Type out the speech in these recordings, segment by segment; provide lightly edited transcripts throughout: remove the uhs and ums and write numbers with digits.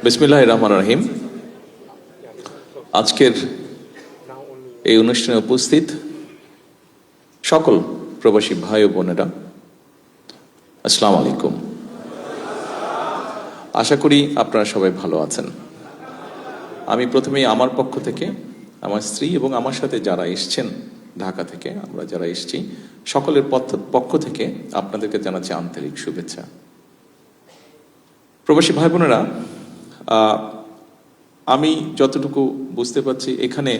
বিসমিল্লাহির রহমানির রহিম। আজকের এই অনুষ্ঠানে উপস্থিত সকল প্রবাসী ভাই ও বোনেরা, আসসালামু আলাইকুম। আশা করি আপনারা সবাই ভালো আছেন। আমি প্রথমেই আমার পক্ষ থেকে, আমার স্ত্রী এবং আমার সাথে যারা এসছেন ঢাকা থেকে, আমরা যারা এসেছি সকলের পক্ষ থেকে আপনাদেরকে জানাচ্ছি আন্তরিক শুভেচ্ছা। প্রবাসী ভাই বোনেরা, আমি যতটুকু বুঝতে পারছি এখানে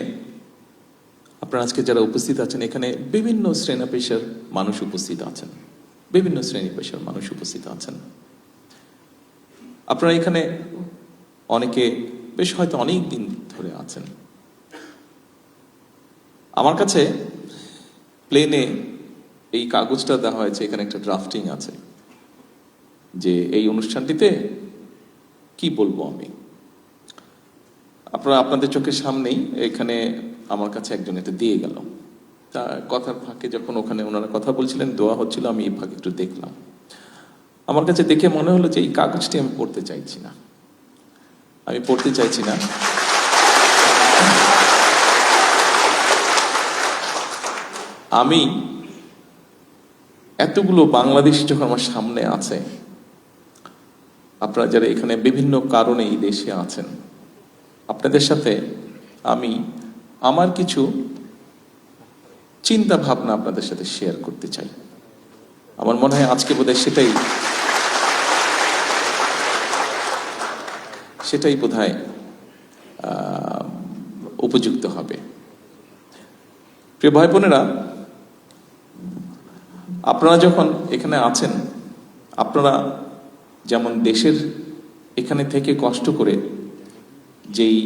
আপনারা আজকে যারা উপস্থিত আছেন, এখানে বিভিন্ন শ্রেণী পেশার মানুষ উপস্থিত আছেন, বিভিন্ন শ্রেণী পেশার মানুষ উপস্থিত আছেন। আপনারা এখানে অনেকে বেশ হয়তো অনেক দিন ধরে আছেন। আমার কাছে প্লেনে এই কাগজটা দেওয়া হয়েছে, এখানে একটা ড্রাফটিং আছে যে এই অনুষ্ঠানটিতে কি বলবো আমি। আপনারা আপনাদের চোখের সামনেই এখানে আমার কাছে একজন এটা দিয়ে গেল। তা কথার ফাঁকে যখন ওখানে ওনারা কথা বলছিলেন, দোয়া হচ্ছিল, আমি এই ফাঁকে একটু দেখলাম। আমার কাছে দেখে মনে হলো যে এই কাগজটি আমি পড়তে চাইছি না, আমি পড়তে চাইছি না। আমি এতগুলো বাংলাদেশি যখন আমার সামনে আছে, আপনারা যারা এখানে বিভিন্ন কারণে এই দেশে আছেন, আপনাদের সাথে আমি আমার কিছু চিন্তা ভাবনা আপনাদের সাথে শেয়ার করতে চাই। আমার মনে হয় আজকে বোধহয় সেটাই বোধহয় উপযুক্ত হবে। প্রিয় ভাই বোনেরা, আপনারা যখন এখানে আছেন, আপনারা যেমন দেশের এখানে থেকে কষ্ট করে যেই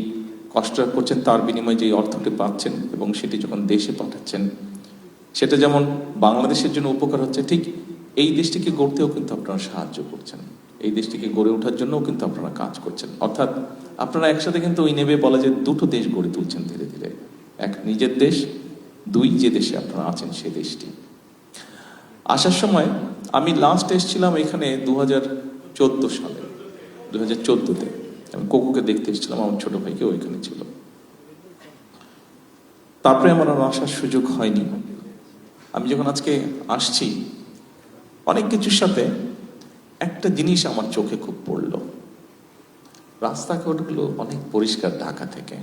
কষ্টটা করছেন তার বিনিময়ে যেই অর্থটি পাচ্ছেন এবং সেটি যখন দেশে পাঠাচ্ছেন, সেটা যেমন বাংলাদেশের জন্য উপকার হচ্ছে, ঠিক এই দেশটিকে গড়তেও কিন্তু আপনারা সাহায্য করছেন, এই দেশটিকে গড়ে ওঠার জন্যও কিন্তু আপনারা কাজ করছেন। অর্থাৎ আপনারা একসাথে কিন্তু ওই নেবে বলা যে দুটো দেশ গড়ে তুলছেন ধীরে ধীরে। এক নিজের দেশ, দুই যে দেশে আপনারা আছেন সেই দেশটি। আসার সময় আমি লাস্ট এসেছিলাম এখানে 2014 সালে, 2014-তে আমি কোকুকে দেখতে এসেছিলাম, আমার ছোট ভাইকে ওইখানে ছিল। তারপরে আমার আর আসার সুযোগ হয়নি। আমি যখন আজকে আসছি, অনেক কিছুর সাথে একটা জিনিস আমার চোখে খুব পড়লো। রাস্তাঘাটগুলো অনেক পরিষ্কার ঢাকা থেকে,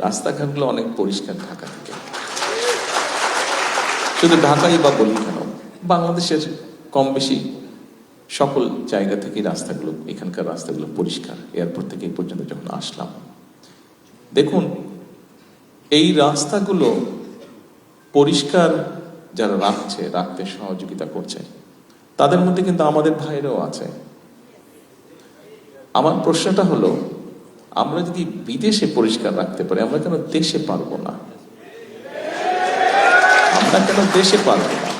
রাস্তাঘাটগুলো অনেক পরিষ্কার ঢাকা থেকে। শুধু ঢাকাই বা বলি কেন, বাংলাদেশের কম বেশি সকল জায়গা থেকে রাস্তাগুলো, এখানকার রাস্তাগুলো পরিষ্কার। এয়ারপোর্ট থেকে এই পর্যন্ত যখন আসলাম, দেখুন এই রাস্তাগুলো পরিষ্কার যারা রাখতে সহযোগিতা করছে, তাদের মধ্যে কিন্তু আমাদের ভাইরাও আছে। আমার প্রশ্নটা হলো, আমরা যদি বিদেশে পরিষ্কার রাখতে পারি, আমরা কেন দেশে পারবো না? আমরা কেন দেশে পারবো না?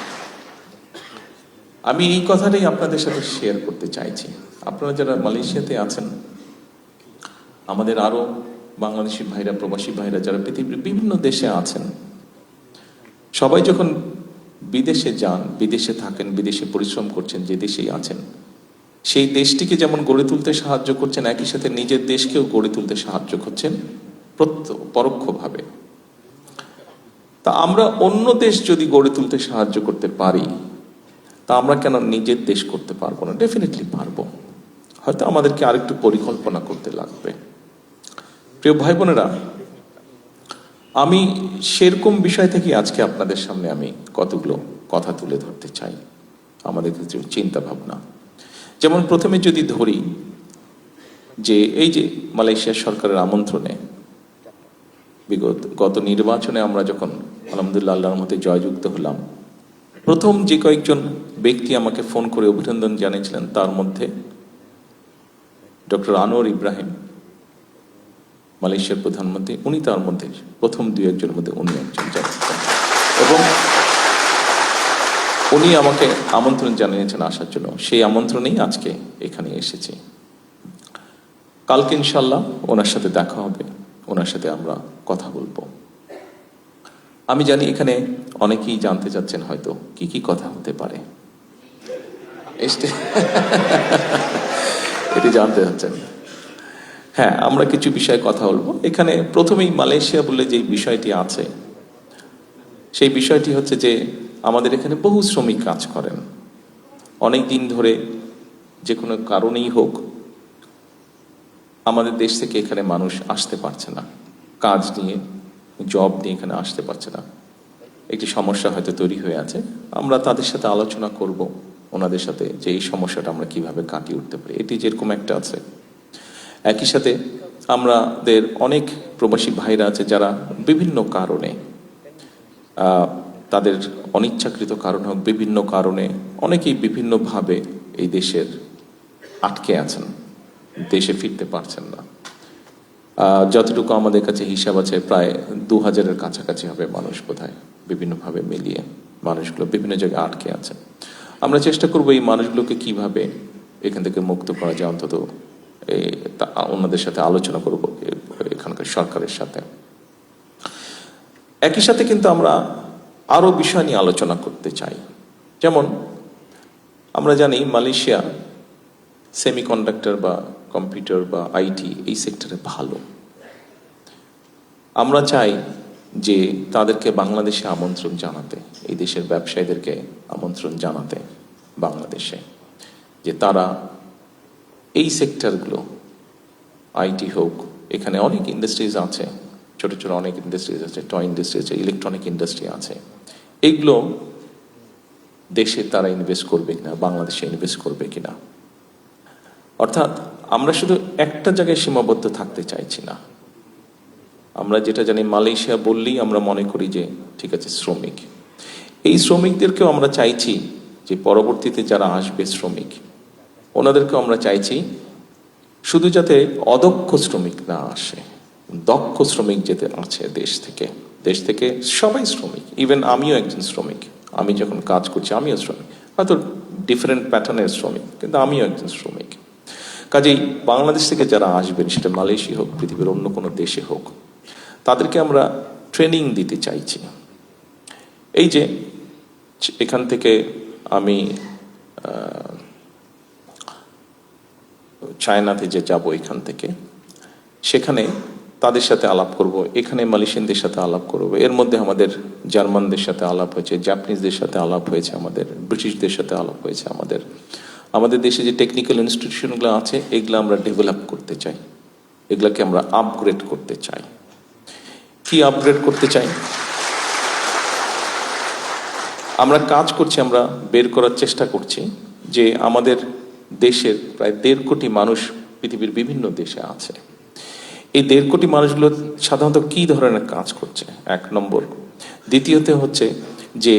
আমি এই কথাটাই আপনাদের সাথে শেয়ার করতে চাইছি। আপনারা যারা মালয়েশিয়াতে আছেন, আমাদের আরো বাংলাদেশি ভাইরা, প্রবাসী ভাইরা যারা পৃথিবীর বিভিন্ন দেশে আছেন, সবাই যখন বিদেশে যান, বিদেশে থাকেন, বিদেশে পরিশ্রম করছেন, যে দেশেই আছেন, সেই দেশটিকে যেমন গড়ে তুলতে সাহায্য করছেন, একই সাথে নিজের দেশকেও গড়ে তুলতে সাহায্য করছেন পরোক্ষভাবে। তা আমরা অন্য দেশ যদি গড়ে তুলতে সাহায্য করতে পারি, তা আমরা কেন নিজের দেশ করতে পারবো না? ডেফিনেটলি পারবো। হয়তো আমাদেরকে আরেকটু পরিকল্পনা করতে লাগবে। প্রিয় ভাই বোনেরা, আমি সেরকম বিষয় থেকে আজকে আপনাদের সামনে আমি কতগুলো কথা তুলে ধরতে চাই, আমাদের কিছু চিন্তা ভাবনা। যেমন প্রথমে যদি ধরি যে এই যে মালয়েশিয়া সরকারের আমন্ত্রণে গত নির্বাচনে আমরা যখন আলহামদুলিল্লাহ আল্লাহর মতে জয়যুক্ত হলাম, প্রথম যে কয়েকজন ব্যক্তি আমাকে ফোন করে অভিনন্দন জানিয়েছিলেন, তার মধ্যে ডক্টর আনোয়ার ইব্রাহিম, মালয়েশিয়ার প্রধানমন্ত্রী, উনি তার মধ্যে প্রথম দুই একজনের মধ্যে উনি একজন জানিয়েছেন, এবং উনি আমাকে আমন্ত্রণ জানিয়েছেন আসার জন্য। সেই আমন্ত্রণেই আজকে এখানে এসেছি। কালকে ইনশাল্লাহ ওনার সাথে দেখা হবে, ওনার সাথে আমরা কথা বলবো। আমি জানি এখানে অনেকেই জানতে চাচ্ছেন হয়তো কি কি কথা হতে পারে। এটি জানতে চাচ্ছেন। হ্যাঁ, আমরা কিছু বিষয়ে কথা বলবো। এখানে প্রথমেই মালয়েশিয়া বলে যে বিষয়টি আছে, সেই বিষয়টি হচ্ছে যে আমাদের এখানে বহু শ্রমিক কাজ করেন অনেক দিন ধরে, যে কোনো কারণেই হোক আমাদের দেশ থেকে এখানে মানুষ আসতে পারছে না, কাজ নিয়ে জব নিয়ে এখানে আসতে পারছে না। একটি সমস্যা হয়তো তৈরি হয়ে আছে, আমরা তাদের সাথে আলোচনা করব ওনাদের সাথে যে এই সমস্যাটা আমরা কিভাবে কাটিয়ে উঠতে পারি, এটি যেরকম একটা আছে। একই সাথে আমাদের অনেক প্রবাসী ভাইরা আছে যারা বিভিন্ন কারণে, তাদের অনিচ্ছাকৃত কারণ হোক, বিভিন্ন কারণে অনেকেই বিভিন্নভাবে এই দেশের আটকে আছেন, দেশে ফিরতে পারছেন না। যতটুকু আমাদের কাছে হিসাব আছে প্রায় 2000-এর কাছাকাছি হবে মানুষ, বোধহয় বিভিন্নভাবে মিলিয়ে মানুষগুলো বিভিন্ন জায়গায় আটকে আছে। আমরা চেষ্টা করব এই মানুষগুলোকে কিভাবে এখান থেকে মুক্ত করা যায়, অন্তত ওনাদের সাথে আলোচনা করব এখানকার সরকারের সাথে। একই সাথে কিন্তু আমরা আরো বিষয় নিয়ে আলোচনা করতে চাই। যেমন আমরা জানি মালয়েশিয়া সেমিকন্ডাক্টর বা কম্পিউটার বা আইটি এই সেক্টরে ভালো। আমরা চাই যে তাদেরকে বাংলাদেশে আমন্ত্রণ জানাতে, এই দেশের ব্যবসায়ীদেরকে আমন্ত্রণ জানাতে বাংলাদেশে, যে তারা এই সেক্টরগুলো, আইটি হোক, এখানে অনেক ইন্ডাস্ট্রিজ আছে, ছোট ছোট অনেক ইন্ডাস্ট্রিজ আছে, টয় ইন্ডাস্ট্রি আছে, ইলেকট্রনিক ইন্ডাস্ট্রি আছে, এইগুলো দেশে তারা ইনভেস্ট করবে কিনা, বাংলাদেশে ইনভেস্ট করবে কিনা। অর্থাৎ আমরা শুধু একটা জায়গায় সীমাবদ্ধ থাকতে চাইছি না। আমরা যেটা জানি, মালয়েশিয়া বললেই আমরা মনে করি যে ঠিক আছে শ্রমিক, এই শ্রমিকদেরকেও আমরা চাইছি যে পরবর্তীতে যারা আসবে শ্রমিক, ওনাদেরকেও আমরা চাইছি শুধু যাতে অদক্ষ শ্রমিক না আসে, দক্ষ শ্রমিক যেতে আছে দেশ থেকে সবাই শ্রমিক। ইভেন আমিও একজন শ্রমিক, আমি যখন কাজ করছি আমিও শ্রমিক, হয়তো ডিফারেন্ট প্যাটার্নের শ্রমিক, কিন্তু আমিও একজন শ্রমিক। কাজেই বাংলাদেশ থেকে যারা আসবেন, সেটা মালয়েশিয়া হোক, পৃথিবীর অন্য কোনো দেশে হোক, তাদেরকে আমরা ট্রেনিং দিতে চাইছি। এই যে এখান থেকে আমি চায়নাতে যে যাব, এখান থেকে সেখানে তাদের সাথে আলাপ করব, এখানে মালয়েশিয়ানদের সাথে আলাপ করব। এর মধ্যে আমাদের জার্মানদের সাথে আলাপ হয়েছে, জাপানিজদের সাথে আলাপ হয়েছে, আমাদের ব্রিটিশদের সাথে আলাপ হয়েছে। আমাদের দেশে যে টেকনিক্যাল ইনস্টিটিউশনগুলো আছে, এগুলো আমরা ডেভেলপ করতে চাই, এগুলোকে আমরা আপগ্রেড করতে চাই। কি আপগ্রেড করতে চাই? আমরা কাজ করছি, আমরা বের করার চেষ্টা করছি যে আমাদের দেশের প্রায় 1.5 কোটি মানুষ পৃথিবীর বিভিন্ন দেশে আছে। এই 1.5 কোটি মানুষগুলো সাধারণত কি ধরনের কাজ করছে, 1 নম্বর। দ্বিতীয়ত হচ্ছে যে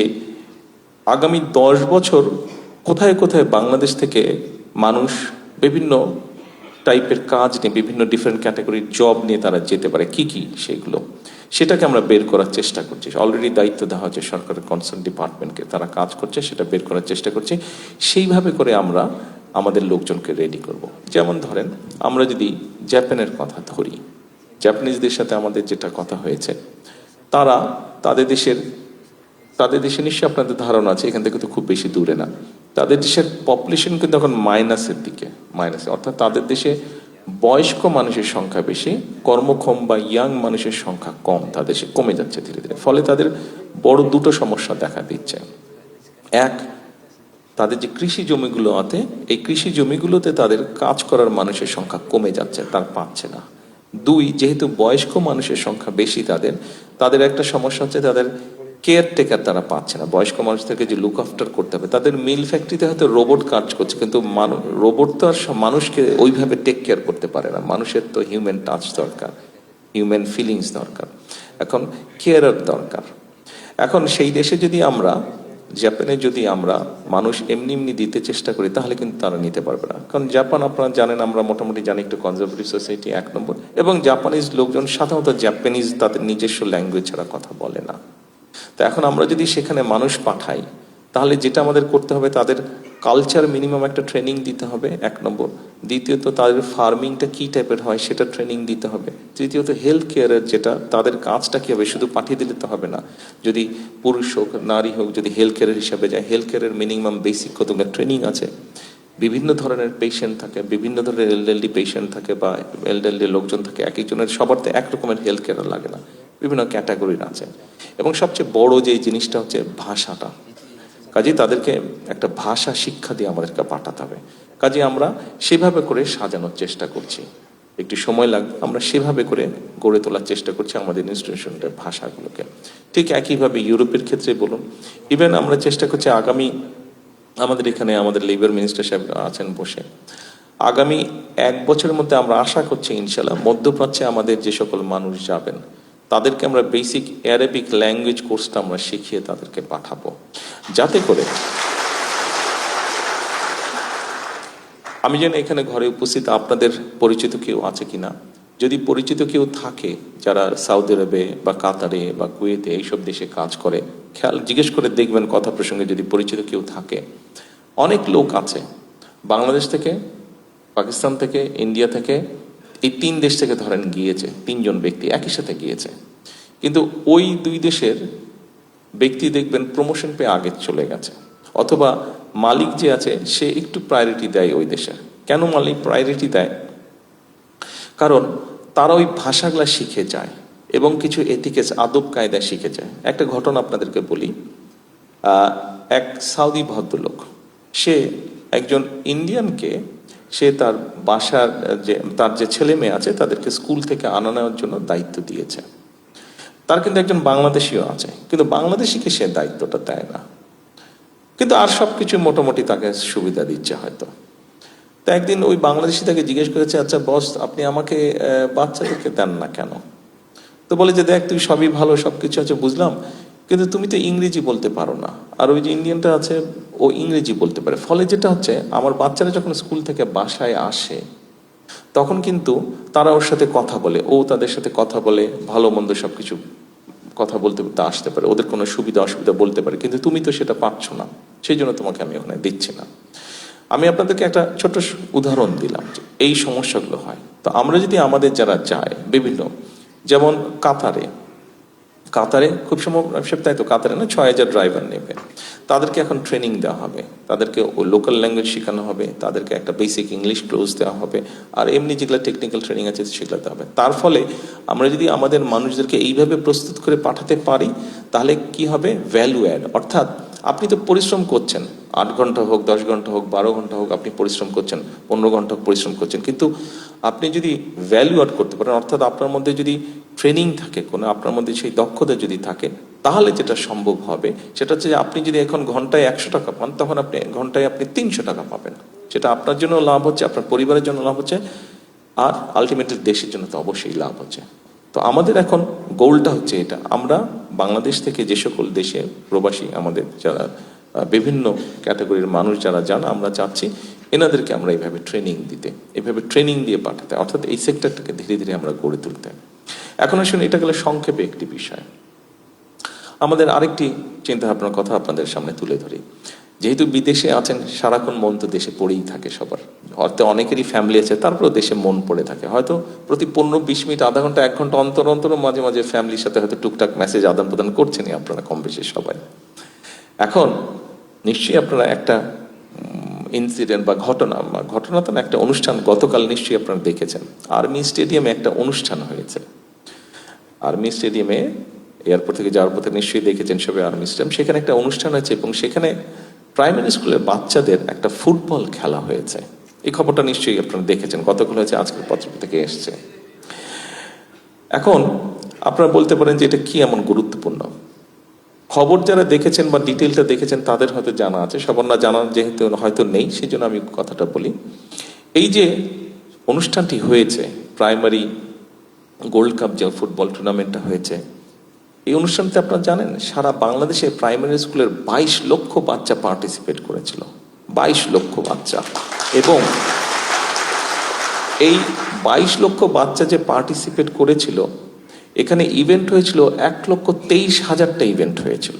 আগামী 10 বছর কোথায় কোথায় বাংলাদেশ থেকে মানুষ বিভিন্ন টাইপের কাজ নিয়ে, বিভিন্ন ডিফারেন্ট ক্যাটাগরির জব নিয়ে তারা যেতে পারে, কি সেগুলো, সেটাকে আমরা বের করার চেষ্টা করছি। অলরেডি দায়িত্ব দেওয়া হচ্ছে সরকারের কনসার্ন ডিপার্টমেন্টকে, তারা কাজ করছে, সেটা বের করার চেষ্টা করছি। সেইভাবে করে আমরা আমাদের লোকজনকে রেডি করব। যেমন ধরেন, আমরা যদি জাপানের কথা ধরি, জাপানিজদের সাথে আমাদের যেটা কথা হয়েছে, তারা তাদের দেশে নিশ্চয়ই আপনাদের ধারণা আছে, এখান থেকে তো খুব বেশি দূরে না, তাদের দেশের পপুলেশন কিন্তু এখন মাইনাসের দিকে, অর্থাৎ তাদের দেশে বয়স্ক মানুষের সংখ্যা বেশি, কর্মক্ষম বা ইয়াং মানুষের সংখ্যা কম, তাদের দেশে কমে যাচ্ছে ধীরে ধীরে। ফলে তাদের বড় দুটো সমস্যা দেখা দিচ্ছে। এক, তাদের যে কৃষি জমিগুলো আছে, এই কৃষি জমিগুলোতে তাদের কাজ করার মানুষের সংখ্যা কমে যাচ্ছে, তার পাচ্ছে না। 2, যেহেতু বয়স্ক মানুষের সংখ্যা বেশি, তাদের একটা সমস্যা হচ্ছে তাদের কেয়ারটেকার তারা পাচ্ছে না। বয়স্ক মানুষদেরকে যে লুক আফটার করতে হবে, তাদের মিল ফ্যাক্টরিতে হয়তো রোবট কাজ করছে, কিন্তু রোবট তো আর মানুষকে ওইভাবে টেক কেয়ার করতে পারে না। মানুষের তো হিউম্যান টাচ দরকার, হিউম্যান ফিলিংস দরকার, এখন কেয়ারার দরকার। এখন সেই দেশে যদি আমরা, জাপানে যদি আমরা মানুষ এমনি দিতে চেষ্টা করি, তাহলে কিন্তু তারা নিতে পারবে না। কারণ জাপান, আপনারা জানেন, আমরা মোটামুটি জানি, একটু কনজারভেটিভ সোসাইটি 1 নম্বর। এবং জাপানিজ লোকজন সাধারণত জাপানিজ তাদের নিজস্ব ল্যাঙ্গুয়েজ ছাড়া কথা বলে না। তো এখন আমরা যদি সেখানে মানুষ পাঠাই, তাহলে যেটা আমাদের করতে হবে, তাদের কালচার মিনিমাম একটা ট্রেনিং দিতে হবে, 1 নম্বর। দ্বিতীয়ত, তাদের ফার্মিংটা কি টাইপের হয় সেটা ট্রেনিং দিতে হবে। তৃতীয়ত, হেলথ কেয়ারের যেটা, তাদের কাজটা কি হবে, শুধু পাঠিয়ে দিলে তো হবে না। যদি পুরুষ হোক নারী হোক, যদি হেলথ কেয়ারের হিসাবে যায়, হেলথ কেয়ারের মিনিমাম বেসিক কতগুলো ট্রেনিং আছে, বিভিন্ন ধরনের পেশেন্ট থাকে, বিভিন্ন ধরনের এলডারলি পেশেন্ট থাকে বা এলডারলি লোকজন থাকে, এক একজনের সবার তো এক রকমের হেলথ কেয়ার লাগে না, বিভিন্ন ক্যাটাগরির আছে। এবং সবচেয়ে বড় যে জিনিসটা হচ্ছে ভাষাটা। কাজেই তাদেরকে একটা ভাষা শিক্ষা দিয়ে আমাদেরকে পাঠাতে হবে। কাজে আমরা সেভাবে করে সাজানোর চেষ্টা করছি। একটু সময় লাগবে, আমরা সেভাবে করে গড়ে তোলার চেষ্টা করছি আমাদের ইনস্টিটিউশনের ভাষাগুলোকে। ঠিক একইভাবে ইউরোপের ক্ষেত্রে বলুন, ইভেন আমরা চেষ্টা করছি আগামী, আমাদের এখানে আমাদের লেবার মিনিস্টার সাহেব আছেন বসে, আগামী 1 বছরের মধ্যে আমরা আশা করছি ইনশাল্লাহ মধ্যপ্রাচ্যে আমাদের যে সকল মানুষ যাবেন তাদেরকে আমরা বেসিক অ্যারাবিক ল্যাঙ্গুয়েজ কোর্সটা আমরা শিখিয়ে তাদেরকে পাঠাবো, যাতে করে আমি জানি এখানে ঘরে উপস্থিত আপনাদের পরিচিত কেউ আছে কিনা, যদি পরিচিত কেউ থাকে যারা সৌদি আরবে বা কাতারে বা কুয়েতে এইসব দেশে কাজ করে, খেয়াল জিজ্ঞেস করে দেখবেন কথা প্রসঙ্গে যদি পরিচিত কেউ থাকে। অনেক লোক আছে বাংলাদেশ থেকে, পাকিস্তান থেকে, ইন্ডিয়া থেকে, এই 3 দেশ থেকে ধরেন গিয়েছে, 3 জন ব্যক্তি একই সাথে গিয়েছে, কিন্তু ওই 2 দেশের ব্যক্তি দেখবেন প্রমোশন পেয়ে আগে চলে গেছে, অথবা মালিক যে আছে সে একটু প্রায়োরিটি দেয় ওই দেশে। কেন মালিক প্রায়োরিটি দেয়? কারণ তারা ওই ভাষাগুলা শিখে যায় এবং কিছু এথিক্স আদব কায়দা শিখে যায়। একটা ঘটনা আপনাদেরকে বলি। এক সাউদি ভদ্রলোক, সে একজন ইন্ডিয়ানকে, সে তার বাসার তার যে ছেলে মেয়ে আছে তাদেরকে স্কুল থেকে আনা নেওয়ার জন্য দায়িত্ব দিয়েছে। তার কিন্তু একজন বাংলাদেশিও আছে, কিন্তু বাংলাদেশিকে সে দায়িত্বটা দেয় না, কিন্তু আর সবকিছু মোটামুটি তাকে সুবিধা দিচ্ছে হয়তো। তো একদিন ওই বাংলাদেশি তাকে জিজ্ঞেস করেছে, আচ্ছা বস, আপনি আমাকে বাচ্চাদেরকে দেন না কেন? তো বলে যে, দেখ তুই সবই ভালো, সবকিছু আছে বুঝলাম, কিন্তু তুমি তো ইংরেজি বলতে পারো না, আর ওই যে ইন্ডিয়ানটা আছে ও ইংরেজি বলতে পারে। ফলে যেটা হচ্ছে, আমার বাচ্চারা যখন স্কুল থেকে বাসায় আসে তখন কিন্তু তারা ওর সাথে কথা বলে, ও তাদের সাথে কথা বলে, ভালো মন্দ সবকিছু কথা বলতে বলতে আসতে পারে, ওদের কোনো সুবিধা অসুবিধা বলতে পারে, কিন্তু তুমি তো সেটা পাচ্ছ না, সেই জন্য তোমাকে আমি ওখানে দিচ্ছি না। আমি আপনাদেরকে একটা ছোট্ট উদাহরণ দিলাম যে এই সমস্যাগুলো হয়। তো আমরা যদি আমাদের যারা যায় বিভিন্ন, যেমন কাতারে খুব সম্ভব তাই তো, কাতারে না 6,000 ড্রাইভার নেবে, তাদেরকে এখন ট্রেনিং দেওয়া হবে, তাদেরকে লোকাল ল্যাঙ্গুয়েজ শেখানো হবে, তাদেরকে একটা বেসিক ইংলিশ ক্লোজ দেওয়া হবে, আর এমনি যেগুলো টেকনিক্যাল ট্রেনিং আছে সেগুলো দেওয়া হবে। তার ফলে আমরা যদি আমাদের মানুষদেরকে এইভাবে প্রস্তুত করে পাঠাতে পারি, তাহলে কি হবে, ভ্যালু অ্যাড। অর্থাৎ আপনি তো পরিশ্রম করছেন, 8 ঘন্টা হোক, 10 ঘন্টা হোক, 12 ঘন্টা হোক, আপনি পরিশ্রম করছেন, 15 ঘন্টা হোক পরিশ্রম করছেন, কিন্তু আপনি যদি ভ্যালু অ্যাড করতে পারেন, অর্থাৎ আপনার মধ্যে যদি ট্রেনিং থাকে কোনো, আপনার মধ্যে সেই দক্ষতা যদি থাকে, তাহলে যেটা সম্ভব হবে সেটা হচ্ছে যে আপনি যদি এখন ঘন্টায় 100 টাকা পান, তখন আপনি ঘন্টায় 300 টাকা পাবেন। সেটা আপনার জন্য লাভ হচ্ছে, আপনার পরিবারের জন্য লাভ হচ্ছে, আর আলটিমেটলি দেশের জন্য তো অবশ্যই লাভ হচ্ছে। তো আমাদের এখন গোলটা হচ্ছে এটা, আমরা বাংলাদেশ থেকে যে সকল দেশে প্রবাসী আমাদের যারা বিভিন্ন ক্যাটাগরির মানুষ যারা যান, আমরা চাচ্ছি এনাদেরকে আমরা এইভাবে ট্রেনিং দিতে, এইভাবে ট্রেনিং দিয়ে পাঠাতে, অর্থাৎ এই সেক্টরটাকে ধীরে ধীরে আমরা গড়ে তুলতে। এখন আসলে এটা গেলে সংক্ষেপে একটি বিষয়। আমাদের আরেকটি চিন্তা ভাবনার কথা আপনাদের সামনে তুলে ধরি। যেহেতু বিদেশে আছেন, সারাক্ষণ মন তো দেশে পড়েই থাকে সবার, হয়তো অনেকেরই ফ্যামিলি আছে, তারপরেও দেশে মন পড়ে থাকে। হয়তো প্রতি 15-20 মিনিট, আধা ঘন্টা, 1 ঘন্টা অন্তর অন্তর মাঝে মাঝে ফ্যামিলির সাথে হয়তো টুকটাক মেসেজ আদান প্রদান করছেনই আপনারা কম বেশি সবাই। এখন নিশ্চয়ই আপনারা একটা ইনসিডেন্ট বা ঘটনা তো না, একটা অনুষ্ঠান গতকাল নিশ্চয়ই আপনারা দেখেছেন। আর্মি স্টেডিয়ামে একটা অনুষ্ঠান হয়েছে। আর্মি স্টেডিয়ামে এয়ারপোর্ট থেকে যাওয়ার পথে নিশ্চয়ই দেখেছেন সবাই আর্মি স্টেডিয়াম, সেখানে একটা অনুষ্ঠান হয়েছে এবং সেখানে প্রাইমারি স্কুলের বাচ্চাদের একটা ফুটবল খেলা হয়েছে। এই খবরটা নিশ্চয়ই আপনারা দেখেছেন, গতকাল হয়েছে, আজকের পত্র থেকে এসছে। এখন আপনারা বলতে পারেন যে এটা কি এমন গুরুত্বপূর্ণ? খবর যারা দেখেছেন বা ডিটেলটা দেখেছেন তাদের হয়তো জানা আছে, সবার না জানা যেহেতু হয়তো নেই, সেই জন্য আমি কথাটা বলি। এই যে অনুষ্ঠানটি হয়েছে, প্রাইমারি গোল্ড কাপ যে ফুটবল টুর্নামেন্টটা হয়েছে, এই অনুষ্ঠানতে আপনারা জানেন সারা বাংলাদেশে প্রাইমারি স্কুলের 22 লক্ষ বাচ্চা পার্টিসিপেট করেছিল, 22 লক্ষ বাচ্চা। এবং এই 22 লক্ষ বাচ্চা যে পার্টিসিপেট করেছিল, এখানে ইভেন্ট হয়েছিল 1,23,000টা ইভেন্ট হয়েছিল।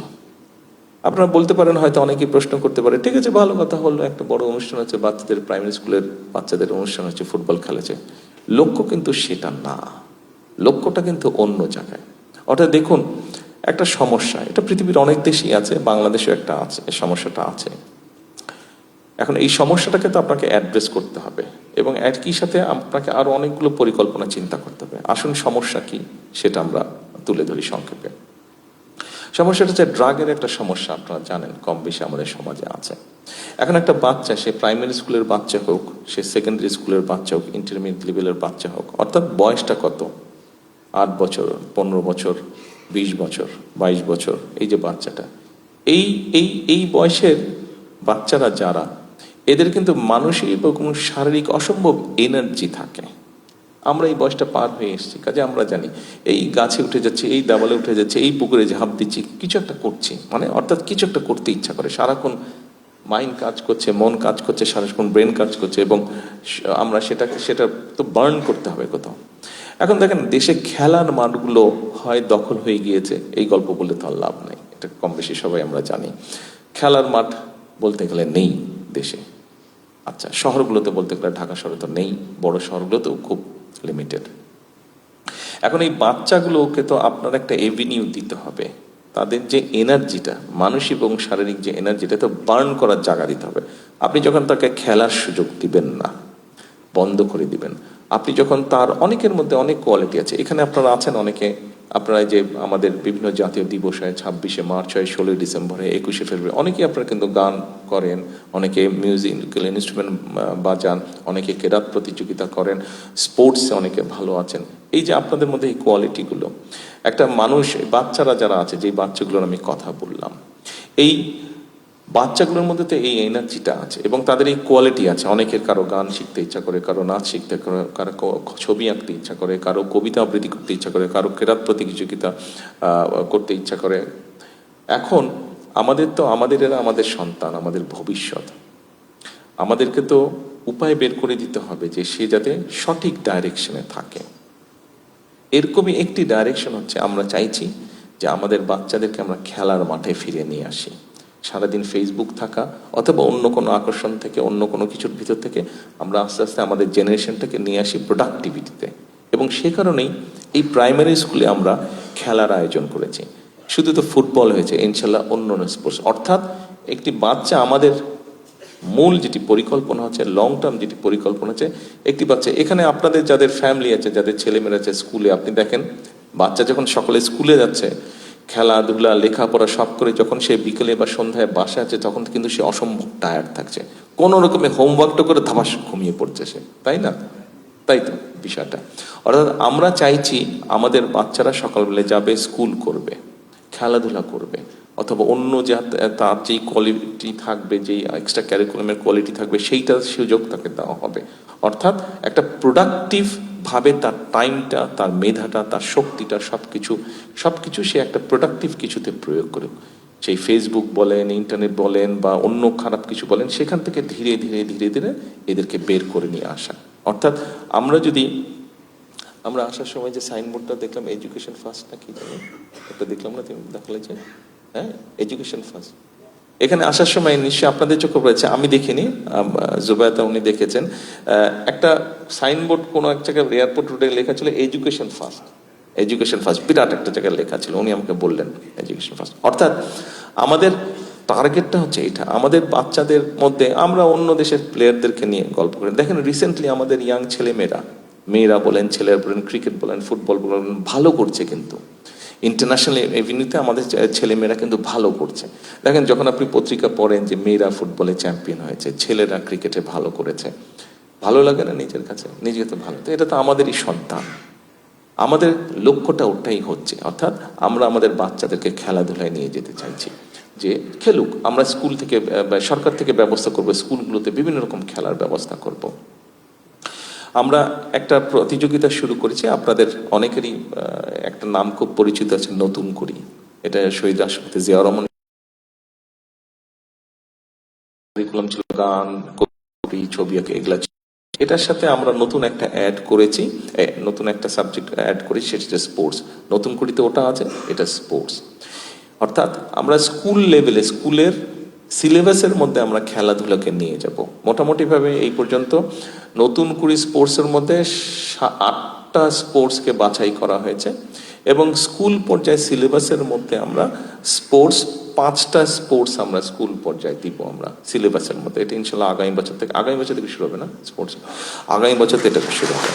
আপনারা বলতে পারেন, হয়তো অনেকেই প্রশ্ন করতে পারে, ঠিক আছে ভালো কথা হলো, একটা বড় অনুষ্ঠান হচ্ছে, বাচ্চাদের প্রাইমারি স্কুলের বাচ্চাদের অনুষ্ঠান হচ্ছে, ফুটবল খেলেছে। লক্ষ্য কিন্তু সেটা না, লক্ষ্যটা কিন্তু অন্য জায়গায়। অর্থাৎ দেখুন, একটা সমস্যা, এটা পৃথিবীর অনেক দেশেই আছে, বাংলাদেশেও একটা আছে, এই সমস্যাটা আছে। এখন এই সমস্যাটাকে তো আপনাকে অ্যাড্রেস করতে হবে এবং একই সাথে আপনাকে আরো অনেকগুলো পরিকল্পনা চিন্তা করতে হবে। আসুন সমস্যা কি সেটা আমরা তুলে ধরি সংক্ষেপে। সমস্যাটা হচ্ছে ড্রাগের একটা সমস্যা, আপনারা জানেন কম বেশি আমাদের সমাজে আছে। এখন একটা বাচ্চা, সে প্রাইমারি স্কুলের বাচ্চা হোক, সে সেকেন্ডারি স্কুলের বাচ্চা হোক, ইন্টারমিডিয়েট লেভেলের বাচ্চা হোক, অর্থাৎ বয়সটা কত, 8 বছর, 15 বছর, 20 বছর, 22 বছর, এই যে বাচ্চাটা, এই এই এই বয়সের বাচ্চারা যারা, এদের কিন্তু মানসিক এবং শারীরিক অসম্ভব এনার্জি থাকে। আমরা এই বয়সটা পার হয়ে এসেছি, কাজে আমরা জানি এই গাছে উঠে যাচ্ছে, এই দেওয়ালে উঠে যাচ্ছে, এই পুকুরে ঝাঁপ দিচ্ছি, কিছু একটা করছি, মানে অর্থাৎ কিছু একটা করতে ইচ্ছা করে, সারাক্ষণ মাইন্ড কাজ করছে, মন কাজ করছে, সারাক্ষণ ব্রেন কাজ করছে, এবং আমরা সেটা তো বার্ন করতে হবে কোথাও। এখন দেখেন দেশে খেলার মাঠগুলো হয় দখল হয়ে গিয়েছে, এই গল্প বলে তো আর লাভ নাই, এটা কম বেশি সবাই আমরা জানি। খেলার মাঠ বলতে গেলে নেই দেশে। আচ্ছা, শহরগুলোতে বলতে গেলে ঢাকা শহরে তো নেই, বড় শহরগুলোতেও খুব লিমিটেড। এখন এই বাচ্চাগুলোকে তো আপনার একটা এভিনিউ দিতে হবে, তাদের যে এনার্জিটা, মানসিক এবং শারীরিক যে এনার্জিটা, তো বার্ন করার জায়গা দিতে হবে। আপনি যখন তাকে খেলার সুযোগ দিবেন না, বন্ধ করে দিবেন, আপনি যখন তার, অনেকের মধ্যে অনেক কোয়ালিটি আছে, এখানে আপনারা আছেন অনেকে, আপনারা যে আমাদের বিভিন্ন জাতীয় দিবস হয়, 26শে মার্চ হয়, 16ই ডিসেম্বর হয়, 21শে ফেব্রুয়ারি, অনেকেই আপনারা কিন্তু গান করেন, অনেকে মিউজিক্যাল ইনস্ট্রুমেন্ট বাজান, অনেকে কেরাত প্রতিযোগিতা করেন, স্পোর্টসে অনেকে ভালো আছেন। এই যে আপনাদের মধ্যে এই কোয়ালিটিগুলো, একটা মানুষ, বাচ্চারা যারা আছে, যে বাচ্চাগুলোর আমি কথা বললাম, এই বাচ্চাগুলোর মধ্যে তো এই এনার্জিটা আছে এবং তাদের এই কোয়ালিটি আছে। অনেকের কারো গান শিখতে ইচ্ছা করে, কারো নাচ শিখতে করে, কারো ছবি আঁকতে ইচ্ছা করে, কারো কবিতা আবৃত্তি করতে ইচ্ছা করে, কারো কেরাত প্রতিযোগিতা করতে ইচ্ছা করে। এখন আমাদের এরা আমাদের সন্তান, আমাদের ভবিষ্যৎ। আমাদেরকে তো উপায় বের করে দিতে হবে যে সে যাতে সঠিক ডাইরেকশনে থাকে। এরকমই একটি ডাইরেকশন হচ্ছে, আমরা চাইছি যে আমাদের বাচ্চাদেরকে আমরা খেলার মাঠে ফিরে নিয়ে আসি। সারাদিন ফেসবুক থাকা অথবা অন্য কোনো আকর্ষণ থেকে, অন্য কোনো কিছুর ভিতর থেকে আমরা আস্তে আস্তে আমাদের জেনারেশনটাকে নিয়ে আসি প্রোডাক্টিভিটিতে। এবং সে কারণেই এই প্রাইমারি স্কুলে আমরা খেলার আয়োজন করেছি। শুধু তো ফুটবল হয়েছে, ইনশাল্লাহ অন্য স্পোর্টস। অর্থাৎ একটি বাচ্চা, আমাদের মূল যেটি পরিকল্পনা হচ্ছে, লং টার্ম যেটি পরিকল্পনা হচ্ছে, একটি বাচ্চা, এখানে আপনাদের যাদের ফ্যামিলি আছে, যাদের ছেলেমেয়েরা আছে স্কুলে, আপনি দেখেন বাচ্চা যখন সকালে স্কুলে যাচ্ছে, খেলাধুলা লেখাপড়া সব করে যখন সে বিকেলে বা সন্ধ্যায় বাসা আছে, তখন কিন্তু সে অসম্ভব টায়ার্ড থাকছে, কোনো রকমে হোমওয়ার্কটা করে ধাপাস ঘুমিয়ে পড়ছে সে, তাই না? তাই তো বিষয়টা। অর্থাৎ আমরা চাইছি আমাদের বাচ্চারা সকালবেলা যাবে, স্কুল করবে, খেলাধুলা করবে, অথবা অন্য যে তার যেই কোয়ালিটি থাকবে, যেই এক্সট্রা ক্যারিকুলামের কোয়ালিটি থাকবে, সেইটার সুযোগ তাকে দেওয়া হবে। অর্থাৎ একটা প্রোডাক্টিভ ভাবে তার টাইমটা, তার মেধাটা, তার শক্তিটা, সবকিছু সে একটা প্রোডাক্টিভ কিছুতে প্রয়োগ করুক। সেই ফেসবুক বলেন, ইন্টারনেট বলেন, বা অন্য খারাপ কিছু বলেন, সেখান থেকে ধীরে ধীরে ধীরে ধীরে এদেরকে বের করে নিয়ে আসা। অর্থাৎ আমরা আসার সময় যে সাইনবোর্ডটা দেখলাম, এডুকেশন ফার্স্ট না কি জানি একটা দেখলাম না, দেখালে যে, হ্যাঁ, এডুকেশন ফার্স্ট। এখানে আসার সময় নিশ্চয়ই আপনাদের চোখে পড়েছে, আমি দেখিনি, জুবায়েদা উনি দেখেছেন, একটা সাইনবোর্ড কোনো এক জায়গায় এয়ারপোর্ট রোডে লেখা ছিল এডুকেশন ফার্স্ট, এডুকেশন ফার্স্ট, বিরাট একটা জায়গায় লেখা ছিল, উনি আমাকে বললেন এডুকেশন ফার্স্ট। অর্থাৎ আমাদের টার্গেটটা হচ্ছে এটা। আমাদের বাচ্চাদের মধ্যে, আমরা অন্য দেশের প্লেয়ারদেরকে নিয়ে গল্প করি, দেখেন রিসেন্টলি আমাদের ইয়াং মেয়েরা বলেন, ছেলেরা বলেন, ক্রিকেট বলেন, ফুটবল বলেন, ভালো করছে, কিন্তু ইন্টারন্যাশনাল এভিনিউতে আমাদের ছেলেমেয়েরা কিন্তু ভালো করছে। দেখেন যখন আপনি পত্রিকা পড়েন যে মেয়েরা ফুটবলে চ্যাম্পিয়ন হয়েছে, ছেলেরা ক্রিকেটে ভালো করেছে, ভালো লাগে না নিজের কাছে? নিজে তো ভালো, তো এটা তো আমাদেরই সন্তান। আমাদের লক্ষ্যটা ওটাই হচ্ছে, অর্থাৎ আমরা আমাদের বাচ্চাদেরকে খেলাধুলায় নিয়ে যেতে চাইছি, যে খেলুক। আমরা স্কুল থেকে, সরকার থেকে ব্যবস্থা করবো, স্কুলগুলোতে বিভিন্ন রকম খেলার ব্যবস্থা করব। আমরা একটা প্রতিযোগিতা শুরু করেছি, আপনাদের অনেকেরই একটা নাম খুব পরিচিত আছে, নতুন করি। এটা শহীদ রাষ্ট্রপতি জিয়াউর রহমান কারিকুলাম ছিল, গান, কবি, ছবি আঁকা, এগুলা। এটার সাথে আমরা নতুন একটা অ্যাড করেছি, নতুন একটা সাবজেক্ট অ্যাড করেছি, সেটা হচ্ছে স্পোর্টস। নতুন করিতে ওটা আছে, এটা স্পোর্টস। অর্থাৎ আমরা স্কুল লেভেলে, স্কুলের সিলেবাসের মধ্যে আমরা খেলাধুলাকে নিয়ে যাব। মোটামুটিভাবে এই পর্যন্ত নতুন কুড়ি স্পোর্টসের মধ্যে 8টা স্পোর্টসকে বাছাই করা হয়েছে, এবং স্কুল পর্যায়ে সিলেবাসের মধ্যে আমরা স্পোর্টস 5টা স্পোর্টস আমরা স্কুল পর্যায়ে দিব আমরা সিলেবাসের মধ্যে। এটা ইনশাল্লাহ আগামী বছর থেকে শুরু হবে না স্পোর্টস, আগামী বছর থেকে এটা শুরু হবে।